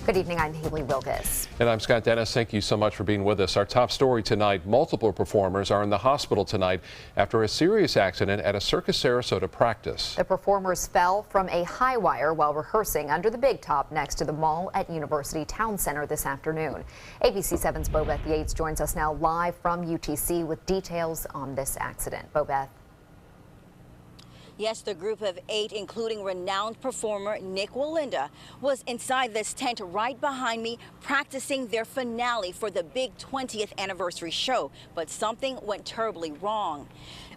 Good evening, I'm Haley Wilgus. And I'm Scott Dennis. Thank you so much for being with us. Our top story tonight, multiple performers are in the hospital tonight after a serious accident at a Circus Sarasota practice. The performers fell from a high wire while rehearsing under the big top next to the mall at University Town Center this afternoon. ABC 7's Bobeth Yates joins us now live from UTC with details on this accident. Bobeth. Yes, the group of 8, including renowned performer Nik Wallenda, was inside this tent right behind me practicing their finale for the big 20th anniversary show. But something went terribly wrong.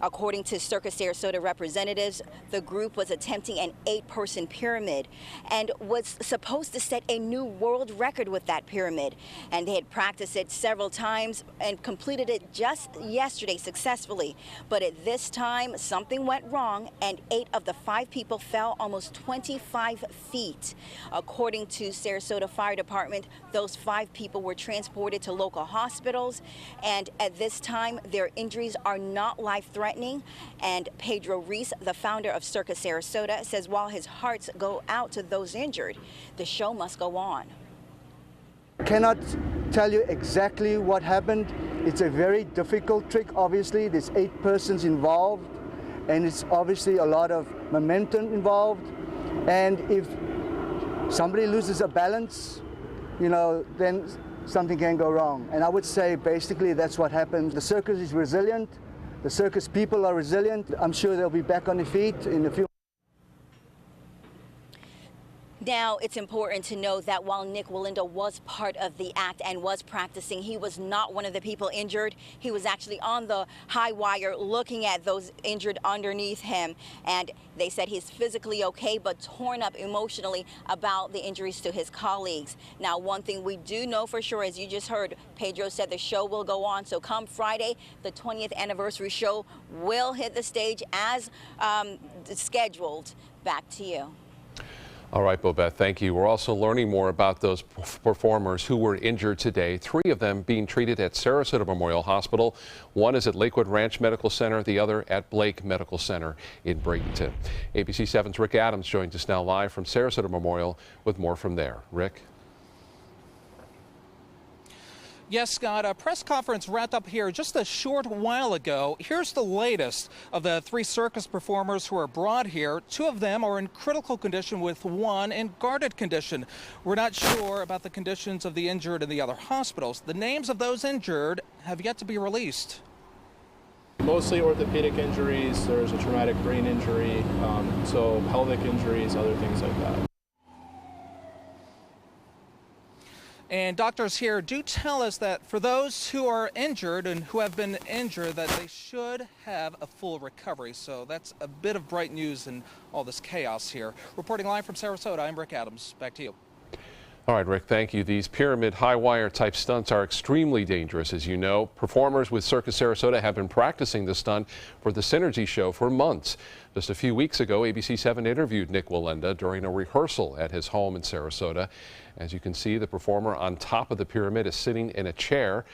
According to Circus Sarasota representatives, the group was attempting an 8-person pyramid and was supposed to set a new world record with that pyramid. And they had practiced it several times and completed it just yesterday successfully. But at this time, something went wrong and 8 of the 5 people fell almost 25 feet. According to Sarasota Fire Department, those 5 people were transported to local hospitals. And at this time, their injuries are not life-threatening. And Pedro Reese, the founder of Circus Sarasota, says while his hearts go out to those injured, the show must go on. I cannot tell you exactly what happened. It's a very difficult trick, obviously. There's 8 persons involved, and it's obviously a lot of momentum involved. And if somebody loses a balance, then something can go wrong. And I would say basically that's what happened. The circus is resilient. The circus people are resilient. I'm sure they'll be back on their feet in a few. Now, it's important to know that while Nik Wallenda was part of the act and was practicing, he was not one of the people injured. He was actually on the high wire looking at those injured underneath him. And they said he's physically okay, but torn up emotionally about the injuries to his colleagues. Now, one thing we do know for sure, as you just heard, Pedro said the show will go on. So come Friday, the 20th anniversary show will hit the stage as scheduled. Back to you. All right, Bobeth, thank you. We're also learning more about those performers who were injured today, 3 of them being treated at Sarasota Memorial Hospital. One is at Lakewood Ranch Medical Center, the other at Blake Medical Center in Bradenton. ABC 7's Rick Adams joins us now live from Sarasota Memorial with more from there. Rick? Yes, Scott, a press conference wrapped up here just a short while ago. Here's the latest of the 3 circus performers who are brought here. 2 of them are in critical condition with 1 in guarded condition. We're not sure about the conditions of the injured in the other hospitals. The names of those injured have yet to be released. Mostly orthopedic injuries. There's a traumatic brain injury, so pelvic injuries, other things like that. And doctors here do tell us that for those who are injured and who have been injured, that they should have a full recovery. So that's a bit of bright news in all this chaos here. Reporting live from Sarasota, I'm Rick Adams. Back to you. All right, Rick, thank you. These pyramid high wire type stunts are extremely dangerous, as you know. Performers with Circus Sarasota have been practicing the stunt for the Synergy show for months. Just a few weeks ago, ABC 7 interviewed Nik Wallenda during a rehearsal at his home in Sarasota. As you can see, the performer on top of the pyramid is sitting in a chair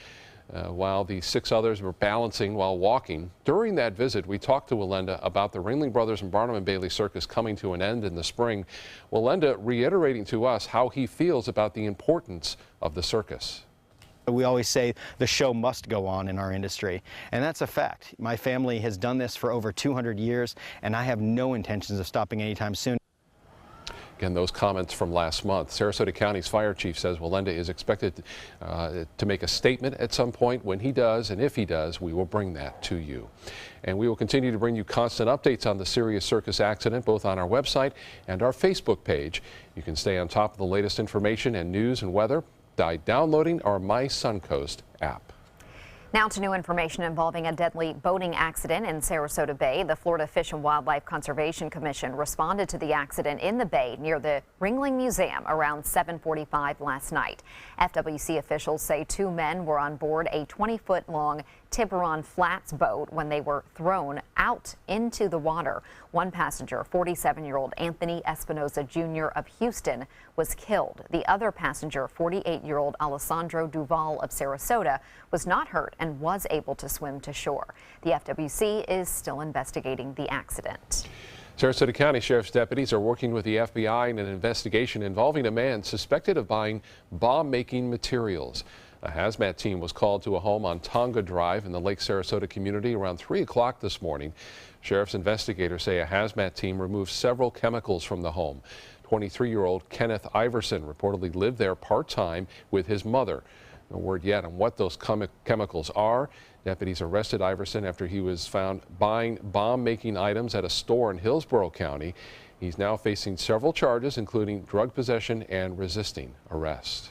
while the 6 others were balancing while walking. During that visit, we talked to Wallenda about the Ringling Brothers and Barnum and Bailey Circus coming to an end in the spring. Wallenda reiterating to us how he feels about the importance of the circus. We always say the show must go on in our industry, and that's a fact. My family has done this for over 200 years, and I have no intentions of stopping anytime soon. Again, those comments from last month. Sarasota County's fire chief says Wallenda is expected to make a statement at some point. When he does, and if he does, we will bring that to you. And we will continue to bring you constant updates on the Sirius Circus accident, both on our website and our Facebook page. You can stay on top of the latest information and news and weather by downloading our My Suncoast app. Now to new information involving a deadly boating accident in Sarasota Bay. The Florida Fish and Wildlife Conservation Commission responded to the accident in the bay near the Ringling Museum around 7:45 last night. FWC officials say 2 men were on board a 20-foot-long Tiburon Flats boat when they were thrown out into the water. One passenger, 47-year-old Anthony Espinoza Jr. of Houston, was killed. The other passenger, 48-year-old Alessandro Duval of Sarasota, was not hurt and was able to swim to shore. The FWC is still investigating the accident. Sarasota County Sheriff's deputies are working with the FBI in an investigation involving a man suspected of buying bomb-making materials. A hazmat team was called to a home on Tonga Drive in the Lake Sarasota community around 3 o'clock this morning. Sheriff's investigators say a hazmat team removed several chemicals from the home. 23-year-old Kenneth Iverson reportedly lived there part-time with his mother. No word yet on what those chemicals are. Deputies arrested Iverson after he was found buying bomb-making items at a store in Hillsborough County. He's now facing several charges, including drug possession and resisting arrest.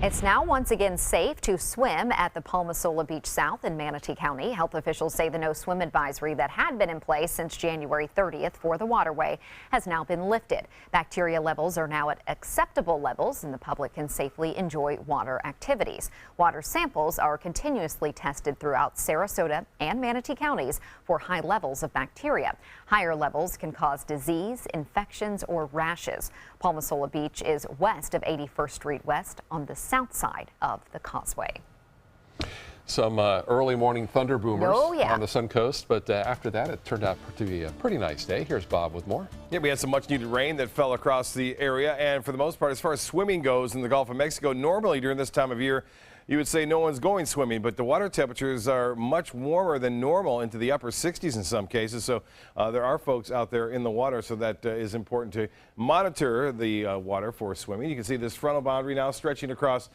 It's now once again safe to swim at the Palmasola Beach South in Manatee County. Health officials say the no swim advisory that had been in place since January 30th for the waterway has now been lifted. Bacteria levels are now at acceptable levels and the public can safely enjoy water activities. Water samples are continuously tested throughout Sarasota and Manatee counties for high levels of bacteria. Higher levels can cause disease, infections, or rashes. Palmasola Beach is west of 81st Street West on the south side of the causeway. Some early morning thunder boomers on the Suncoast, but after that it turned out to be a pretty nice day. Here's Bob with more. Yeah, we had some much needed rain that fell across the area, and for the most part, as far as swimming goes in the Gulf of Mexico, normally during this time of year, you would say no one's going swimming, but the water temperatures are much warmer than normal, into the upper 60s in some cases. So there are folks out there in the water, so that is important to monitor the water for swimming. You can see this frontal boundary now stretching across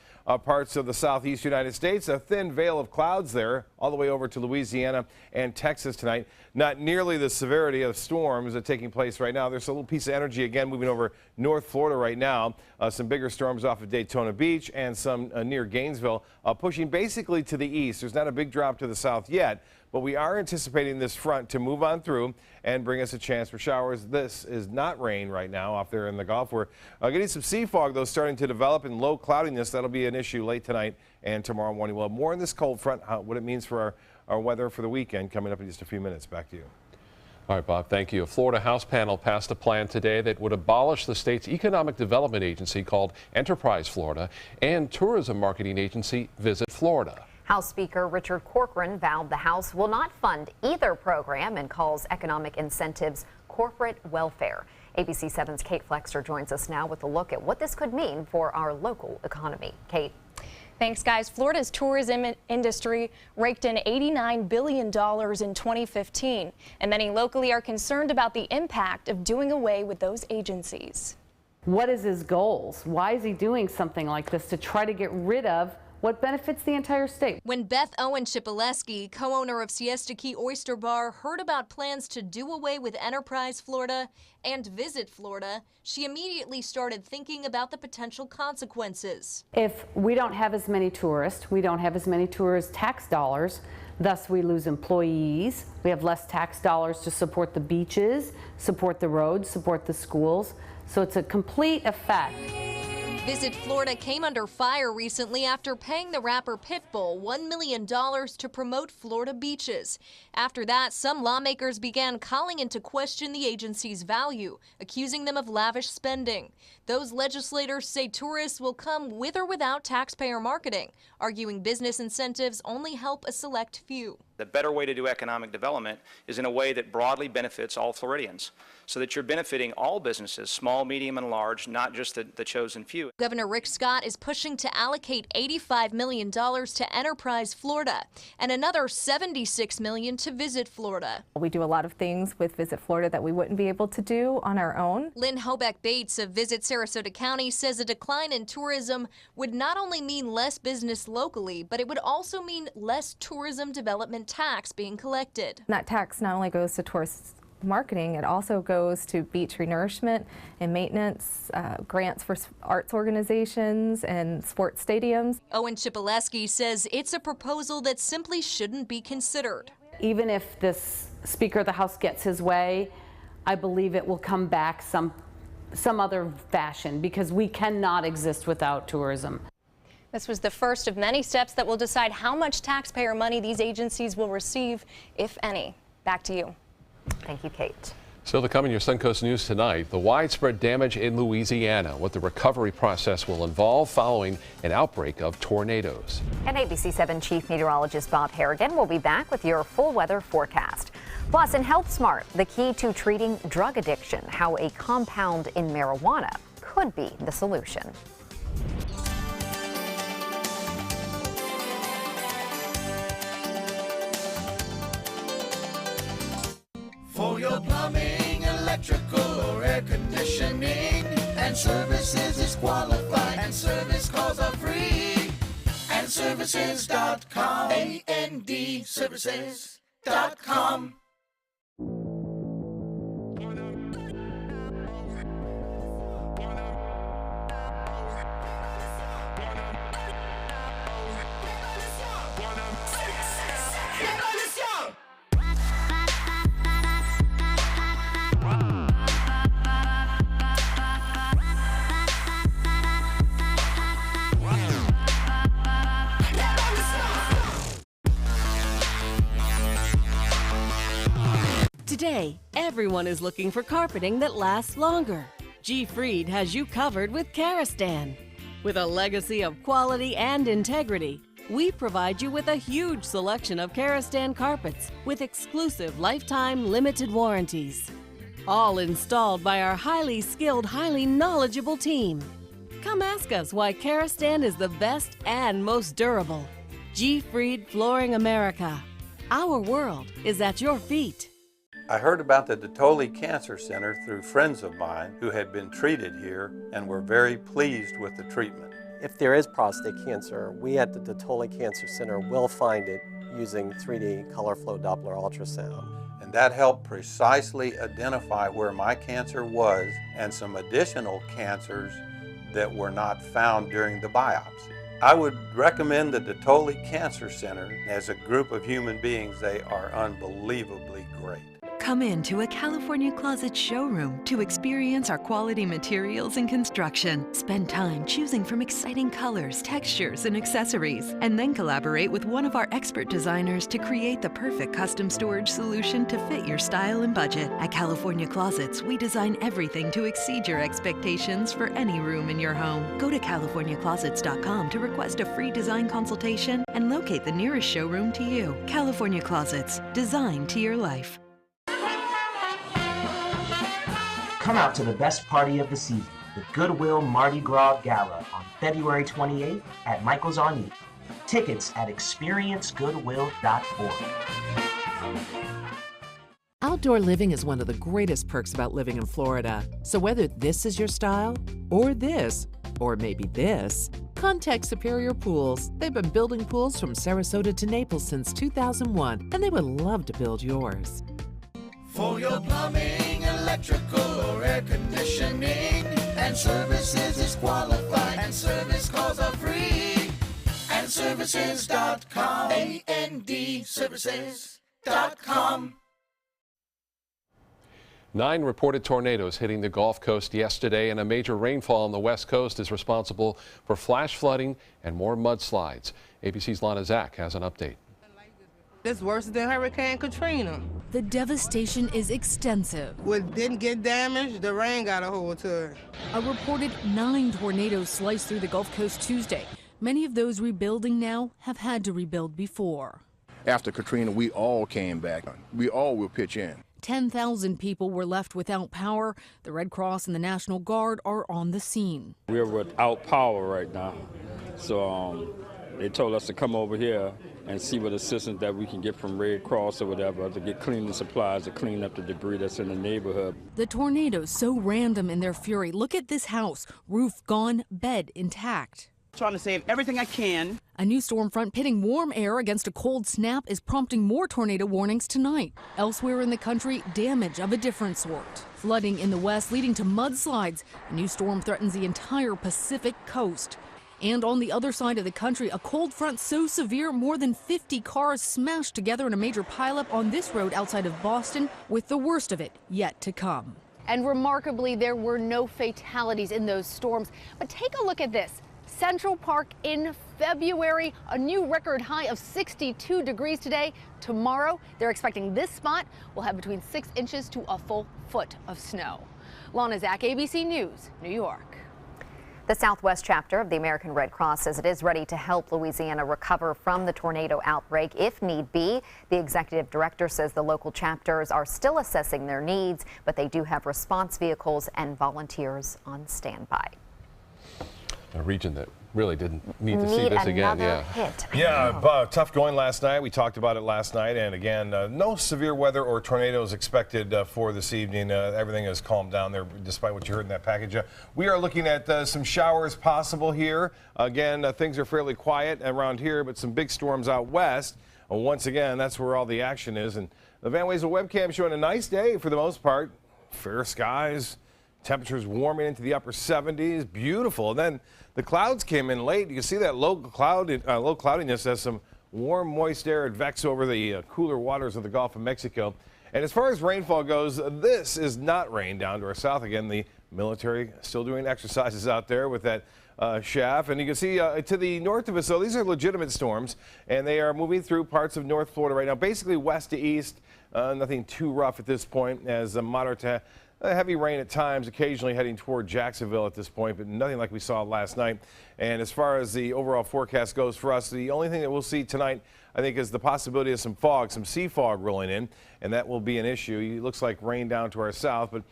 parts of the southeast United States. A thin veil of clouds there all the way over to Louisiana and Texas tonight. Not nearly the severity of storms that are taking place right now. There's a little piece of energy again moving over North Florida right now. Some bigger storms off of Daytona Beach and some near Gainesville, pushing basically to the east. There's not a big drop to the south yet, but we are anticipating this front to move on through and bring us a chance for showers. This is not rain right now off there in the Gulf. We're getting some sea fog, though, starting to develop, and low cloudiness. That'll be an issue late tonight and tomorrow morning. We'll have more on this cold front, what it means for our weather for the weekend, coming up in just a few minutes. Back to you. All right, Bob, thank you. A Florida House panel passed a plan today that would abolish the state's economic development agency called Enterprise Florida and tourism marketing agency Visit Florida. House Speaker Richard Corcoran vowed the House will not fund either program and calls economic incentives corporate welfare. ABC 7's Kate Flexter joins us now with a look at what this could mean for our local economy. Kate. Thanks, guys. Florida's tourism industry raked in $89 billion in 2015, and many locally are concerned about the impact of doing away with those agencies. What is his goals? Why is he doing something like this to try to get rid of what benefits the entire state? When Beth Owen Chipaleski, co-owner of Siesta Key Oyster Bar, heard about plans to do away with Enterprise Florida and Visit Florida, she immediately started thinking about the potential consequences. If we don't have as many tourists, we don't have as many tourist tax dollars, thus we lose employees. We have less tax dollars to support the beaches, support the roads, support the schools. So it's a complete effect. Visit Florida came under fire recently after paying the rapper Pitbull $1 million to promote Florida beaches. After that, some lawmakers began calling into question the agency's value, accusing them of lavish spending. Those legislators say tourists will come with or without taxpayer marketing, arguing business incentives only help a select few. The better way to do economic development is in a way that broadly benefits all Floridians, so that you're benefiting all businesses, small, medium, and large, not just the chosen few. Governor Rick Scott is pushing to allocate $85 million to Enterprise Florida and another $76 million to Visit Florida. We do a lot of things with Visit Florida that we wouldn't be able to do on our own. Lynn Hobeck-Bates of Visit Sarasota County says a decline in tourism would not only mean less business locally, but it would also mean less tourism development tax being collected. That tax not only goes to tourist marketing, it also goes to beach renourishment and maintenance, grants for arts organizations and sports stadiums. Owen Chipaleski says it's a proposal that simply shouldn't be considered. Even if this Speaker of the House gets his way, I believe it will come back some other fashion, because we cannot exist without tourism. This was the first of many steps that will decide how much taxpayer money these agencies will receive, if any. Back to you. Thank you, Kate. Still to come in your Suncoast News tonight, the widespread damage in Louisiana, what the recovery process will involve following an outbreak of tornadoes. And ABC 7 Chief Meteorologist Bob Harrigan will be back with your full weather forecast. Plus, in Health Smart, the key to treating drug addiction, how a compound in marijuana could be the solution. For your plumbing, electrical, or air conditioning, and services is qualified, and service calls are free. AndServices.com, A-N-D Services.com. Today, everyone is looking for carpeting that lasts longer. G. Fried has you covered with Karastan. With a legacy of quality and integrity, we provide you with a huge selection of Karastan carpets with exclusive lifetime limited warranties. All installed by our highly skilled, highly knowledgeable team. Come ask us why Karastan is the best and most durable. G. Fried Flooring America. Our world is at your feet. I heard about the Datoli Cancer Center through friends of mine who had been treated here and were very pleased with the treatment. If there is prostate cancer, we at the Datoli Cancer Center will find it using 3D color flow Doppler ultrasound. And that helped precisely identify where my cancer was and some additional cancers that were not found during the biopsy. I would recommend the Datoli Cancer Center. As a group of human beings, they are unbelievably great. Come into a California Closet showroom to experience our quality materials and construction. Spend time choosing from exciting colors, textures, and accessories, and then collaborate with one of our expert designers to create the perfect custom storage solution to fit your style and budget. At California Closets, we design everything to exceed your expectations for any room in your home. Go to CaliforniaClosets.com to request a free design consultation and locate the nearest showroom to you. California Closets, designed to your life. Come out to the best party of the season, the Goodwill Mardi Gras Gala on February 28th at Michael's on You. Tickets at experiencegoodwill.org. Outdoor living is one of the greatest perks about living in Florida. So whether this is your style, or this, or maybe this, contact Superior Pools. They've been building pools from Sarasota to Naples since 2001, and they would love to build yours. For your plumbing, electrical, or air conditioning, and services is qualified, and service calls are free. AndServices.com, A-N-D Services.com. 9 reported tornadoes hitting the Gulf Coast yesterday, and a major rainfall on the West Coast is responsible for flash flooding and more mudslides. ABC's Lana Zach has an update. It's worse than Hurricane Katrina. The devastation is extensive. What didn't get damaged, the rain got a hold to it. A reported 9 tornadoes sliced through the Gulf Coast Tuesday. Many of those rebuilding now have had to rebuild before. After Katrina, we all came back. We all will pitch in. 10,000 people were left without power. The Red Cross and the National Guard are on the scene. We're without power right now. So they told us to come over here and see what assistance that we can get from Red Cross or whatever to get cleaning supplies to clean up the debris that's in the neighborhood. The tornadoes so random in their fury. Look at this house, roof gone, bed intact. Trying to save everything I can. A new storm front pitting warm air against a cold snap is prompting more tornado warnings tonight. Elsewhere in the country, damage of a different sort. Flooding in the west leading to mudslides. A new storm threatens the entire Pacific coast. And on the other side of the country, a cold front so severe more than 50 cars smashed together in a major pileup on this road outside of Boston, with the worst of it yet to come. And remarkably, there were no fatalities in those storms. But take a look at this. Central Park in February, a new record high of 62 degrees today. Tomorrow, they're expecting this spot will have between 6 inches to a full foot of snow. Lana Zach, ABC News, New York. The Southwest chapter of the American Red Cross says it is ready to help Louisiana recover from the tornado outbreak if need be. The executive director says the local chapters are still assessing their needs, but they do have response vehicles and volunteers on standby. A region that really didn't need to see this again. Tough going last night. We talked about it last night, and again, no severe weather or tornadoes expected for this evening. Everything has calmed down there, despite what you heard in that package. We are looking at some showers possible here. Again, things are fairly quiet around here, but some big storms out west. Once again, that's where all the action is. And the Van Wezel webcam showing a nice day for the most part. Fair skies. Temperatures warming into the upper 70s. Beautiful. And then the clouds came in late. You can see that low cloudiness as some warm, moist air advects over the cooler waters of the Gulf of Mexico. And as far as rainfall goes, this is not rain down to our south. Again, the military still doing exercises out there with that chaff. And you can see to the north of us, so these are legitimate storms, and they are moving through parts of North Florida right now, basically west to east. Nothing too rough at this point, as moderate to heavy rain at times, occasionally heading toward Jacksonville at this point, but nothing like we saw last night. And as far as the overall forecast goes for us, the only thing that we'll see tonight, I think, is the possibility of some fog, some sea fog rolling in, and that will be an issue. It looks like rain down to our south, but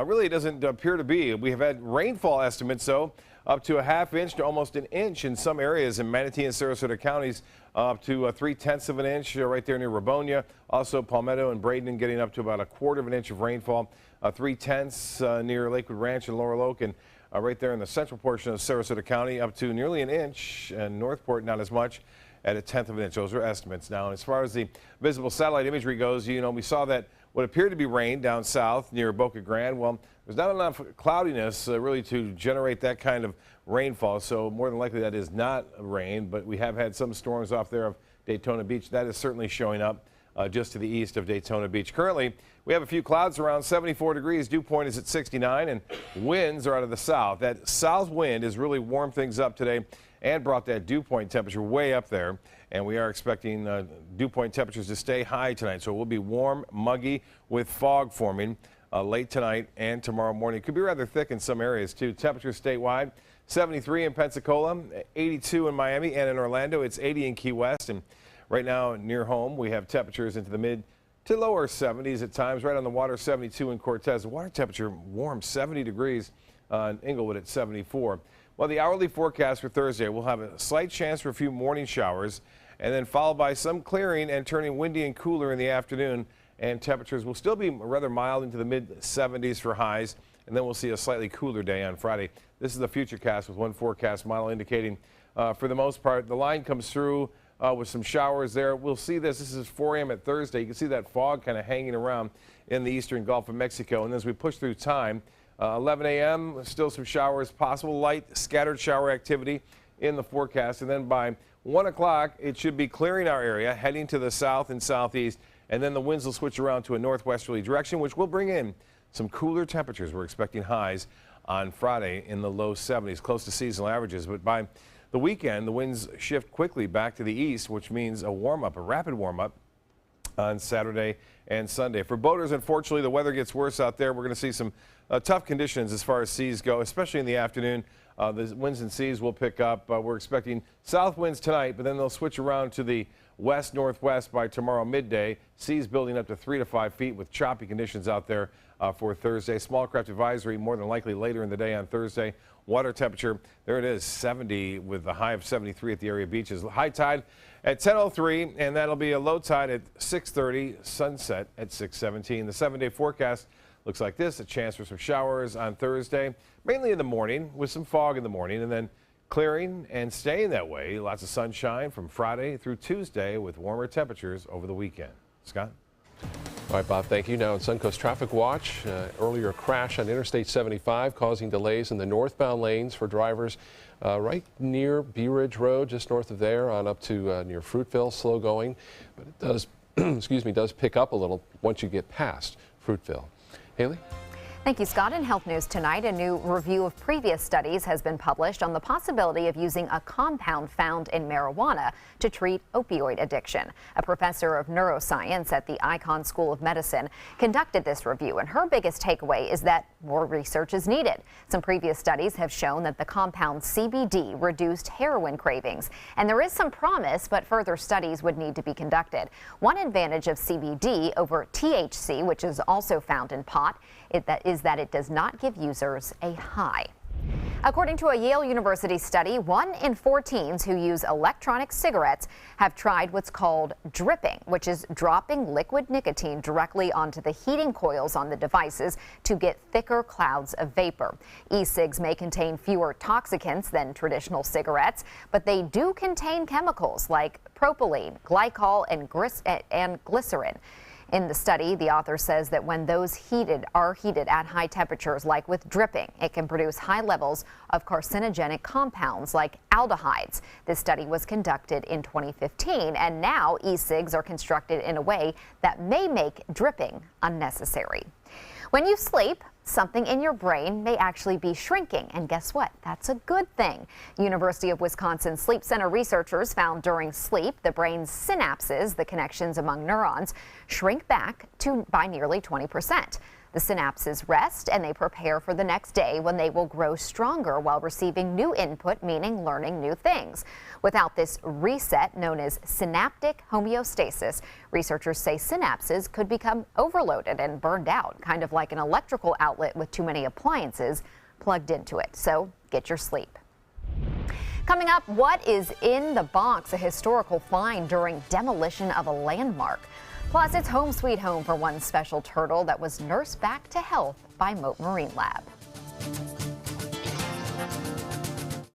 really it doesn't appear to be. We have had rainfall estimates, though, up to a ½ inch to almost an inch in some areas in Manatee and Sarasota counties, up to 3/10 of an inch right there near Rabonia. Also Palmetto and Braden getting up to about 1/4 of an inch of rainfall. 3/10 near Lakewood Ranch and Laurel Oak, and right there in the central portion of Sarasota County, up to nearly an inch, and Northport not as much at 1/10 of an inch. Those are estimates now. And as far as the visible satellite imagery goes, we saw that what appeared to be rain down south near Boca Grande. Well, there's not enough cloudiness really to generate that kind of rainfall, so more than likely that is not rain, but we have had some storms off there of Daytona Beach. That is certainly showing up just to the east of Daytona Beach. Currently, we have a few clouds around 74 degrees. Dew point is at 69, and winds are out of the south. That south wind has really warmed things up today and brought that dew point temperature way up there. And we are expecting dew point temperatures to stay high tonight. So it will be warm, muggy with fog forming late tonight and tomorrow morning. It could be rather thick in some areas, too. Temperatures statewide, 73 in Pensacola, 82 in Miami, and in Orlando, it's 80 in Key West. And right now, near home, we have temperatures into the mid to lower 70s at times. Right on the water, 72 in Cortez. The water temperature warm, 70 degrees in Inglewood at 74. Well, the hourly forecast for Thursday, we'll have a slight chance for a few morning showers, and then followed by some clearing and turning windy and cooler in the afternoon. And temperatures will still be rather mild into the mid-70s for highs, and then we'll see a slightly cooler day on Friday. This is the Futurecast with one forecast model indicating, for the most part, the line comes through with some showers there. We'll see this. This is 4 a.m. at Thursday. You can see that fog kind of hanging around in the eastern Gulf of Mexico. And as we push through time, 11 a.m., still some showers possible, light scattered shower activity in the forecast. And then by 1 o'clock, it should be clearing our area, heading to the south and southeast. And then the winds will switch around to a northwesterly direction, which will bring in some cooler temperatures. We're expecting highs on Friday in the low 70s, close to seasonal averages. But by the weekend, the winds shift quickly back to the east, which means a warm-up, a rapid warm-up on Saturday and Sunday. For boaters, unfortunately, the weather gets worse out there. We're going to see some tough conditions as far as seas go, especially in the afternoon. The winds and seas will pick up. We're expecting south winds tonight, but then they'll switch around to the west-northwest by tomorrow midday. Seas building up to 3 to 5 feet with choppy conditions out there for Thursday. Small craft advisory more than likely later in the day on Thursday. Water temperature, there it is, 70 with a high of 73 at the area beaches. High tide at 10:03, and that'll be a low tide at 6:30, sunset at 6:17. The 7-day forecast looks like this: a chance for some showers on Thursday, mainly in the morning with some fog in the morning, and then clearing and staying that way. Lots of sunshine from Friday through Tuesday with warmer temperatures over the weekend. Scott? All right, Bob, thank you. Now in Suncoast Traffic Watch, earlier crash on Interstate 75 causing delays in the northbound lanes for drivers right near Bee Ridge Road, just north of there, on up to near Fruitville, slow going. But it does, excuse me, does pick up a little once you get past Fruitville. Haley? Thank you, Scott. In Health News tonight, a new review of previous studies has been published on the possibility of using a compound found in marijuana to treat opioid addiction. A professor of neuroscience at the Icahn School of Medicine conducted this review, and her biggest takeaway is that more research is needed. Some previous studies have shown that the compound CBD reduced heroin cravings, and there is some promise, but further studies would need to be conducted. One advantage of CBD over THC, which is also found in pot, is that it does not give users a high. According to a Yale University study, 1 in 4 teens who use electronic cigarettes have tried what's called dripping, which is dropping liquid nicotine directly onto the heating coils on the devices to get thicker clouds of vapor. E-cigs may contain fewer toxicants than traditional cigarettes, but they do contain chemicals like propylene, glycol, and glycerin. In the study, the author says that when those are heated at high temperatures, like with dripping, it can produce high levels of carcinogenic compounds like aldehydes. This study was conducted in 2015, and now e-cigs are constructed in a way that may make dripping unnecessary. When you sleep, something in your brain may actually be shrinking, and guess what? That's a good thing. University of Wisconsin Sleep Center researchers found during sleep the brain's synapses, the connections among neurons, shrink back by nearly 20%. The synapses rest and they prepare for the next day when they will grow stronger while receiving new input, meaning learning new things. Without this reset, known as synaptic homeostasis, researchers say synapses could become overloaded and burned out, kind of like an electrical outlet with too many appliances plugged into it. So get your sleep. Coming up, what is in the box? A historical find during demolition of a landmark. Plus, it's home sweet home for one special turtle that was nursed back to health by Mote Marine Lab.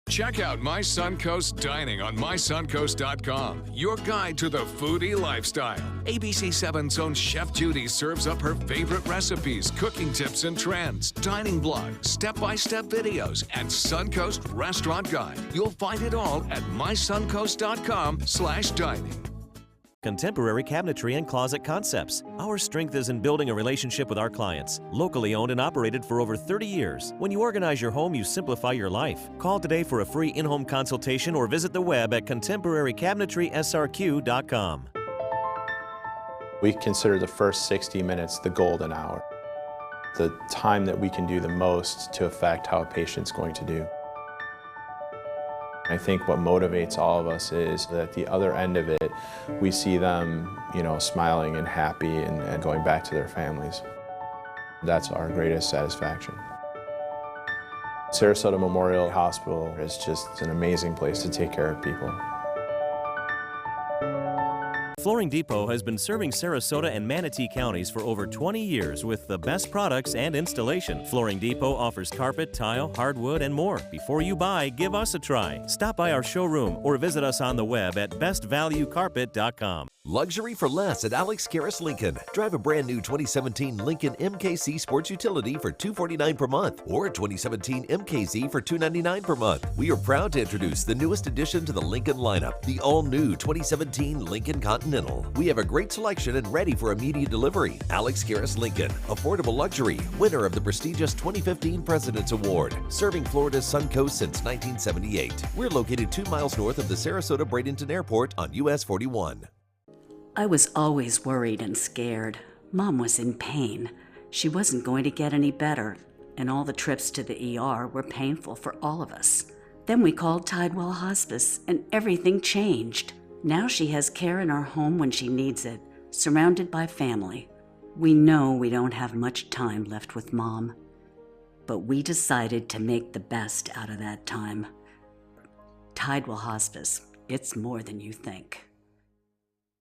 Check out My Suncoast Dining on mysuncoast.com, your guide to the foodie lifestyle. ABC7's own Chef Judy serves up her favorite recipes, cooking tips and trends, dining blog, step-by-step videos, and Suncoast Restaurant Guide. You'll find it all at mysuncoast.com/dining. Contemporary Cabinetry and Closet Concepts. Our strength is in building a relationship with our clients. Locally owned and operated for over 30 years. When you organize your home, you simplify your life. Call today for a free in-home consultation or visit the web at contemporarycabinetry.srq.com. We consider the first 60 minutes the golden hour. The time that we can do the most to affect how a patient's going to do. I think what motivates all of us is that at the other end of it, we see them, smiling and happy and going back to their families. That's our greatest satisfaction. Sarasota Memorial Hospital is just an amazing place to take care of people. Flooring Depot has been serving Sarasota and Manatee counties for over 20 years with the best products and installation. Flooring Depot offers carpet, tile, hardwood, and more. Before you buy, give us a try. Stop by our showroom or visit us on the web at bestvaluecarpet.com. Luxury for less at Alex Karras Lincoln. Drive a brand new 2017 Lincoln MKZ Sports Utility for $249 per month or 2017 MKZ for $299 per month. We are proud to introduce the newest addition to the Lincoln lineup, the all-new 2017 Lincoln Continental. We have a great selection and ready for immediate delivery. Alex Karras Lincoln, affordable luxury, winner of the prestigious 2015 President's Award, serving Florida's Suncoast since 1978. We're located 2 miles north of the Sarasota-Bradenton Airport on US 41. I was always worried and scared. Mom was in pain. She wasn't going to get any better, and all the trips to the ER were painful for all of us. Then we called Tidewell Hospice, and everything changed. Now she has care in our home when she needs it, surrounded by family. We know we don't have much time left with Mom, but we decided to make the best out of that time. Tidewell Hospice, it's more than you think.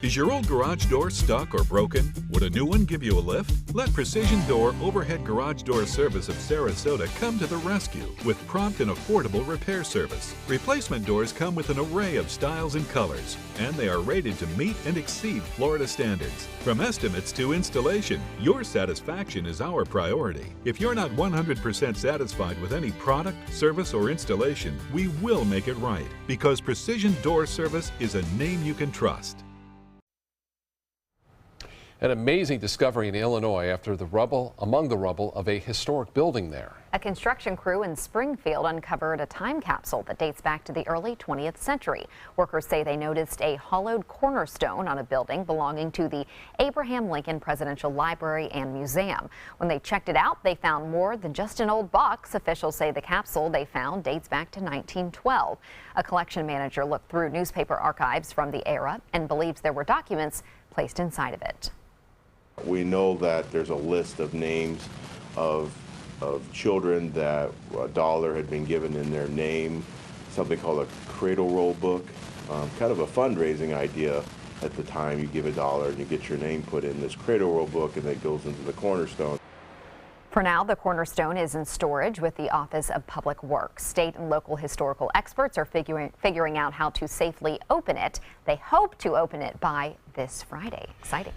Is your old garage door stuck or broken? Would a new one give you a lift? Let Precision Door Overhead Garage Door Service of Sarasota come to the rescue with prompt and affordable repair service. Replacement doors come with an array of styles and colors, and they are rated to meet and exceed Florida standards. From estimates to installation, your satisfaction is our priority. If you're not 100% satisfied with any product, service, or installation, we will make it right, because Precision Door Service is a name you can trust. An amazing discovery in Illinois after among the rubble of a historic building there. A construction crew in Springfield uncovered a time capsule that dates back to the early 20th century. Workers say they noticed a hollowed cornerstone on a building belonging to the Abraham Lincoln Presidential Library and Museum. When they checked it out, they found more than just an old box. Officials say the capsule they found dates back to 1912. A collection manager looked through newspaper archives from the era and believes there were documents placed inside of it. We know that there's a list of names of children that a dollar had been given in their name, something called a cradle roll book, kind of a fundraising idea at the time. You give $1 and you get your name put in this cradle roll book, and that goes into the cornerstone. For now, the cornerstone is in storage with the Office of Public Works. State and local historical experts are figuring out how to safely open it. They hope to open it by this Friday. Exciting.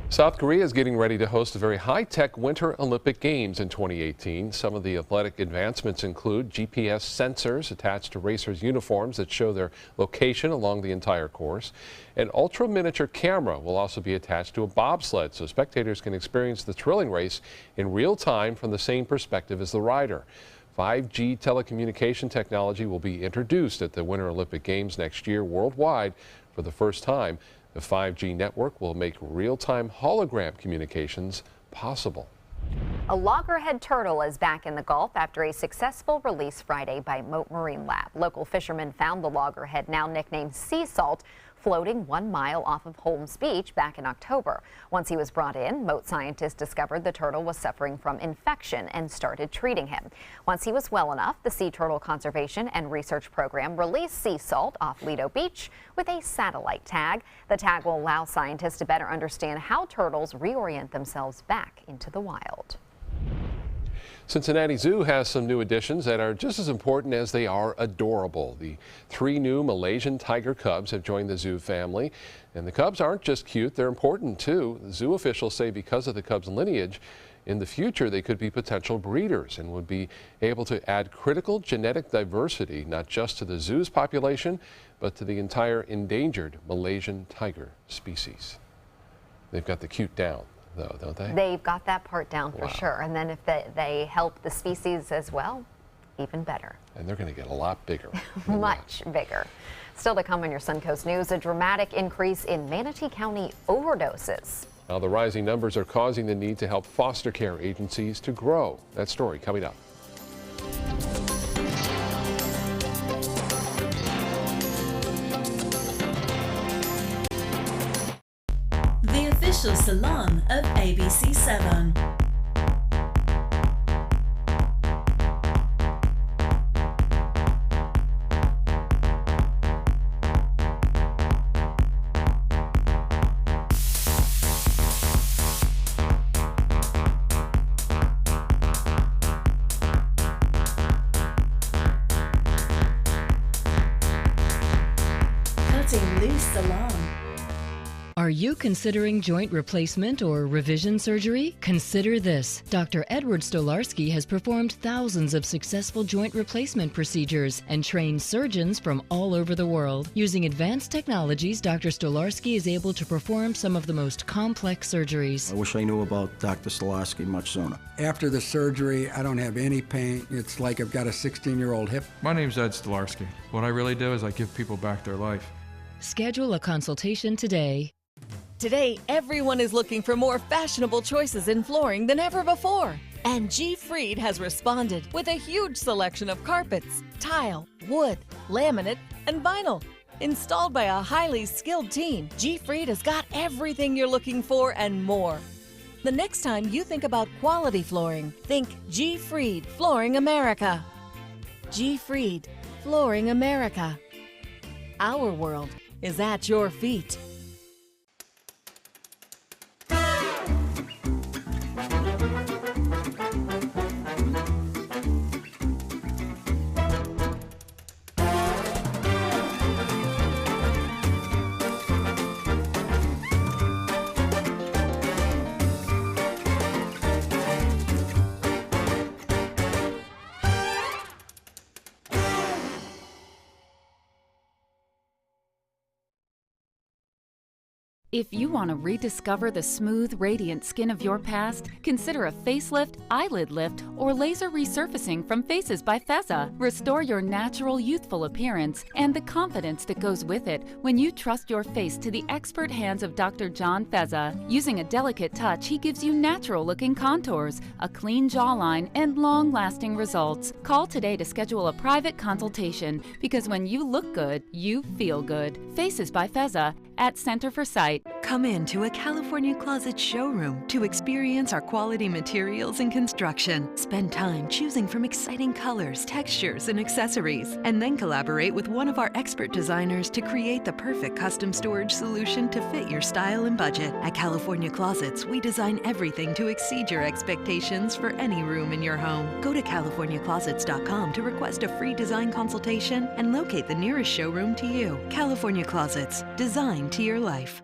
South Korea is getting ready to host a very high-tech Winter Olympic Games in 2018. Some of the athletic advancements include GPS sensors attached to racers' uniforms that show their location along the entire course. An ultra-miniature camera will also be attached to a bobsled, so spectators can experience the thrilling race in real time from the same perspective as the rider. 5G telecommunication technology will be introduced at the Winter Olympic Games next year worldwide for the first time. The 5G network will make real-time hologram communications possible. A loggerhead turtle is back in the Gulf after a successful release Friday by Mote Marine Lab. Local fishermen found the loggerhead, now nicknamed Sea Salt, floating 1 mile off of Holmes Beach back in October. Once he was brought in, Mote scientists discovered the turtle was suffering from infection and started treating him. Once he was well enough, the Sea Turtle Conservation and Research Program released Sea Salt off Lido Beach with a satellite tag. The tag will allow scientists to better understand how turtles reorient themselves back into the wild. Cincinnati Zoo has some new additions that are just as important as they are adorable. The 3 new Malaysian tiger cubs have joined the zoo family, and the cubs aren't just cute, they're important too. The zoo officials say because of the cubs' lineage, in the future they could be potential breeders and would be able to add critical genetic diversity not just to the zoo's population, but to the entire endangered Malaysian tiger species. They've got the cute down, though, don't they? They've got that part down for sure. And then if they help the species as well, even better. And they're going to get a lot bigger. Much bigger. Still to come on your Suncoast News, a dramatic increase in Manatee County overdoses. Now, the rising numbers are causing the need to help foster care agencies to grow. That story coming up. The official salon of ABC7. Cutting Loose Salon. Are you considering joint replacement or revision surgery? Consider this. Dr. Edward Stolarski has performed thousands of successful joint replacement procedures and trained surgeons from all over the world. Using advanced technologies, Dr. Stolarski is able to perform some of the most complex surgeries. I wish I knew about Dr. Stolarski much sooner. After the surgery, I don't have any pain. It's like I've got a 16-year-old hip. My name's Ed Stolarski. What I really do is I give people back their life. Schedule a consultation today. Today, everyone is looking for more fashionable choices in flooring than ever before. And G. Fried has responded with a huge selection of carpets, tile, wood, laminate, and vinyl. Installed by a highly skilled team, G. Fried has got everything you're looking for and more. The next time you think about quality flooring, think G. Fried Flooring America. G. Fried Flooring America. Our world is at your feet. If you want to rediscover the smooth, radiant skin of your past, consider a facelift, eyelid lift, or laser resurfacing from Faces by Feza. Restore your natural, youthful appearance and the confidence that goes with it when you trust your face to the expert hands of Dr. John Feza. Using a delicate touch, he gives you natural-looking contours, a clean jawline, and long-lasting results. Call today to schedule a private consultation, because when you look good, you feel good. Faces by Feza at Center for Sight. Come into a California Closet showroom to experience our quality materials and construction. Spend time choosing from exciting colors, textures, and accessories, and then collaborate with one of our expert designers to create the perfect custom storage solution to fit your style and budget. At California Closets, we design everything to exceed your expectations for any room in your home. Go to CaliforniaClosets.com to request a free design consultation and locate the nearest showroom to you. California Closets, designed to your life.